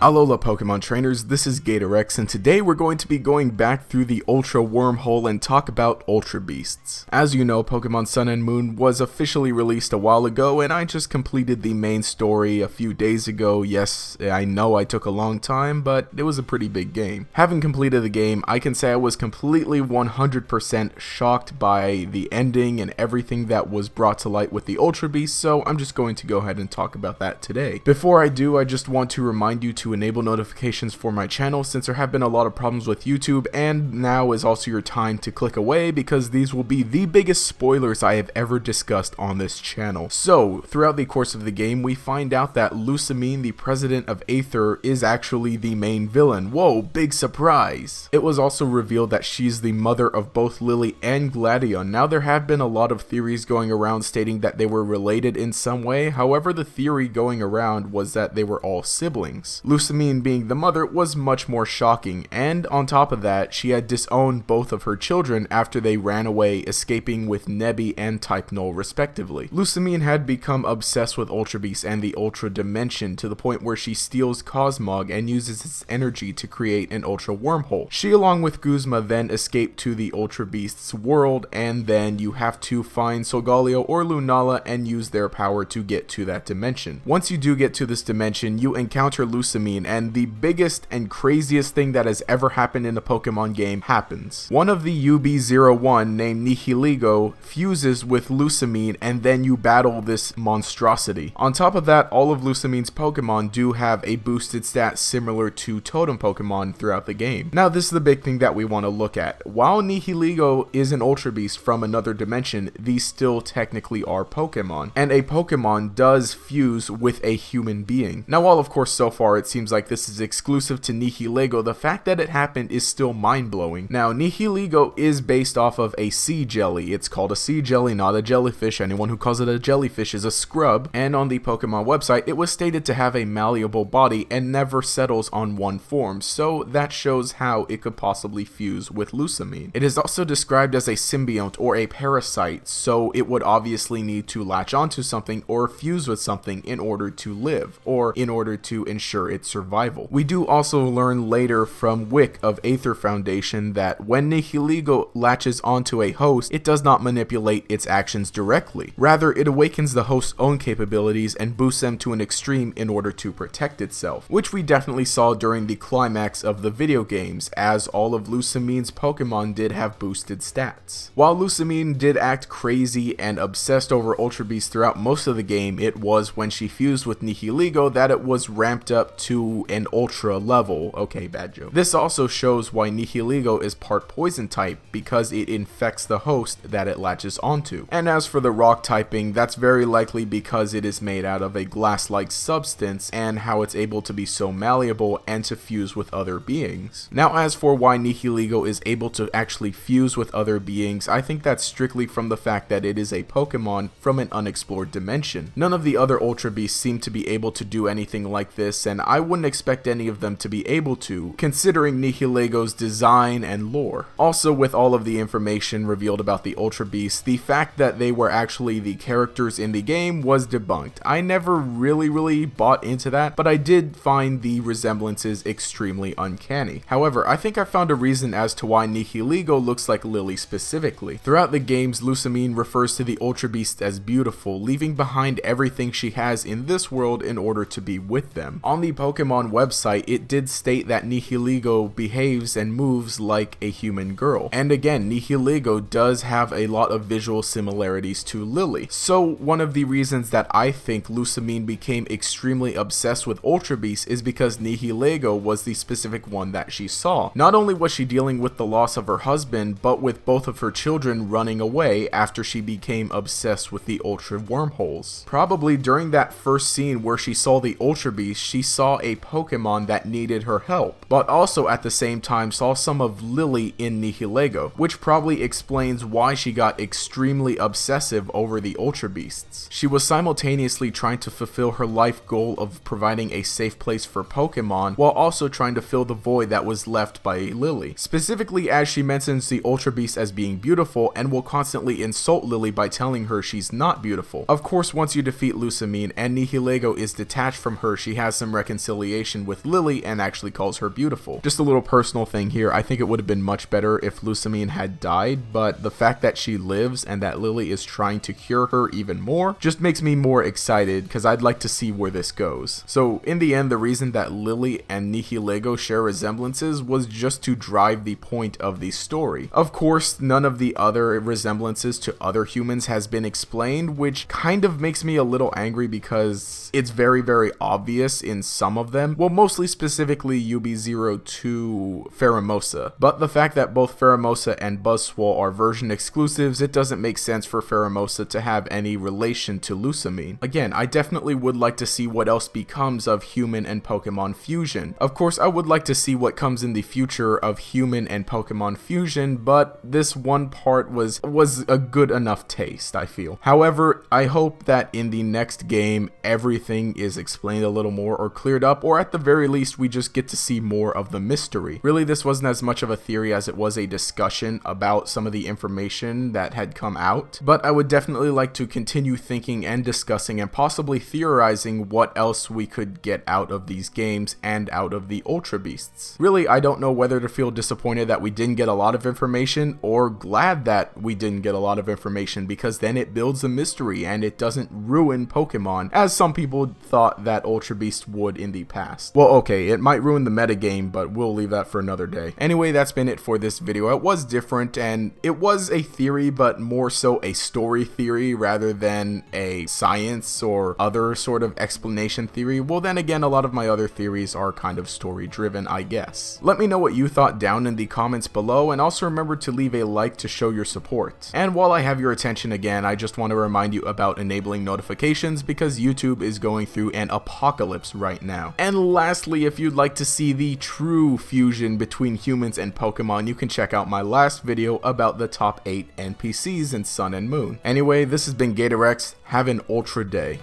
Alola Pokemon trainers, this is GatorEX, and today we're going to be going back through the Ultra Wormhole and talk about Ultra Beasts. As you know, Pokemon Sun and Moon was officially released a while ago, and I just completed the main story a few days ago. Yes, I know I took a long time, but it was a pretty big game. Having completed the game, I can say I was completely 100% shocked by the ending and everything that was brought to light with the Ultra Beasts, so I'm just going to go ahead and talk about that today. Before I do, I just want to remind you to enable notifications for my channel, since there have been a lot of problems with YouTube, and now is also your time to click away because these will be the biggest spoilers I have ever discussed on this channel. So, throughout the course of the game, we find out that Lusamine, the president of Aether, is actually the main villain. Whoa, big surprise! It was also revealed that she's the mother of both Lily and Gladion. Now, there have been a lot of theories going around stating that they were related in some way. However, the theory going around was that they were all siblings. Lusamine being the mother was much more shocking, and on top of that, she had disowned both of her children after they ran away, escaping with Nebby and Type Null respectively. Lusamine had become obsessed with Ultra Beasts and the Ultra Dimension to the point where she steals Cosmog and uses its energy to create an Ultra Wormhole. She, along with Guzma, then escape to the Ultra Beasts world, and then you have to find Solgaleo or Lunala and use their power to get to that dimension. Once you do get to this dimension, you encounter Lusamine, and the biggest and craziest thing that has ever happened in a Pokemon game happens. One of the UB-01 named Nihilego fuses with Lusamine, and then you battle this monstrosity. On top of that, all of Lusamine's Pokemon do have a boosted stat similar to Totem Pokemon throughout the game. Now, this is the big thing that we want to look at. While Nihilego is an Ultra Beast from another dimension, these still technically are Pokemon, and a Pokemon does fuse with a human being. Now, while of course so far it seems like this is exclusive to Nihilego, the fact that it happened is still mind-blowing. Now, Nihilego is based off of a sea jelly. It's called a sea jelly, not a jellyfish. Anyone who calls it a jellyfish is a scrub, and on the Pokemon website, it was stated to have a malleable body and never settles on one form, so that shows how it could possibly fuse with Lusamine. It is also described as a symbiont or a parasite, so it would obviously need to latch onto something or fuse with something in order to live, or in order to ensure its survival. We do also learn later from Wick of Aether Foundation that when Nihilego latches onto a host, it does not manipulate its actions directly. Rather, it awakens the host's own capabilities and boosts them to an extreme in order to protect itself, which we definitely saw during the climax of the video games, as all of Lusamine's Pokemon did have boosted stats. While Lusamine did act crazy and obsessed over Ultra Beasts throughout most of the game, it was when she fused with Nihilego that it was ramped up to an Ultra level. Okay, bad joke. This also shows why Nihilego is part poison type, because it infects the host that it latches onto. And as for the rock typing, that's very likely because it is made out of a glass-like substance, and how it's able to be so malleable and to fuse with other beings. Now, as for why Nihilego is able to actually fuse with other beings, I think that's strictly from the fact that it is a Pokemon from an unexplored dimension. None of the other Ultra Beasts seem to be able to do anything like this, and I wouldn't expect any of them to be able to, considering Nihilego's design and lore. Also, with all of the information revealed about the Ultra Beasts, the fact that they were actually the characters in the game was debunked. I never really bought into that, but I did find the resemblances extremely uncanny. However, I think I found a reason as to why Nihilego looks like Lily specifically. Throughout the games, Lusamine refers to the Ultra Beasts as beautiful, leaving behind everything she has in this world in order to be with them. On the Pokemon website, it did state that Nihilego behaves and moves like a human girl. And again, Nihilego does have a lot of visual similarities to Lily. So one of the reasons that I think Lusamine became extremely obsessed with Ultra Beasts is because Nihilego was the specific one that she saw. Not only was she dealing with the loss of her husband, but with both of her children running away after she became obsessed with the Ultra Wormholes. Probably during that first scene where she saw the Ultra Beast, she saw a Pokemon that needed her help, but also at the same time saw some of Lily in Nihilego, which probably explains why she got extremely obsessive over the Ultra Beasts. She was simultaneously trying to fulfill her life goal of providing a safe place for Pokemon, while also trying to fill the void that was left by Lily. Specifically, as she mentions the Ultra Beast as being beautiful and will constantly insult Lily by telling her she's not beautiful. Of course, once you defeat Lusamine and Nihilego is detached from her, she has some reconciliation reconciliation with Lily and actually calls her beautiful. Just a little personal thing here, I think it would have been much better if Lusamine had died, but the fact that she lives and that Lily is trying to cure her even more just makes me more excited because I'd like to see where this goes. So in the end, the reason that Lily and Nihilego share resemblances was just to drive the point of the story. Of course, none of the other resemblances to other humans has been explained, which kind of makes me a little angry because it's very obvious in some of them. Well, mostly specifically UB02 Pheromosa. But the fact that both Pheromosa and Buzzswole are version exclusives, it doesn't make sense for Pheromosa to have any relation to Lusamine. Again, I definitely would like to see what else becomes of human and Pokemon fusion. Of course, I would like to see what comes in the future of human and Pokemon fusion, but this one part was a good enough taste, I feel. However, I hope that in the next game, everything is explained a little more or cleared up, or at the very least, we just get to see more of the mystery. Really, this wasn't as much of a theory as it was a discussion about some of the information that had come out, but I would definitely like to continue thinking and discussing and possibly theorizing what else we could get out of these games and out of the Ultra Beasts. Really, I don't know whether to feel disappointed that we didn't get a lot of information or glad that we didn't get a lot of information, because then it builds a mystery and it doesn't ruin Pokemon as some people thought that Ultra Beast would in the past. Well, okay, it might ruin the metagame, but we'll leave that for another day. Anyway, that's been it for this video. It was different and it was a theory, but more so a story theory rather than a science or other sort of explanation theory. Well, then again, a lot of my other theories are kind of story driven, I guess. Let me know what you thought down in the comments below, and also remember to leave a like to show your support. And while I have your attention again, I just want to remind you about enabling notifications because YouTube is going through an apocalypse right now. And lastly, if you'd like to see the true fusion between humans and Pokemon, you can check out my last video about the top 8 NPCs in Sun and Moon. Anyway, this has been GatorEX. Have an ultra day.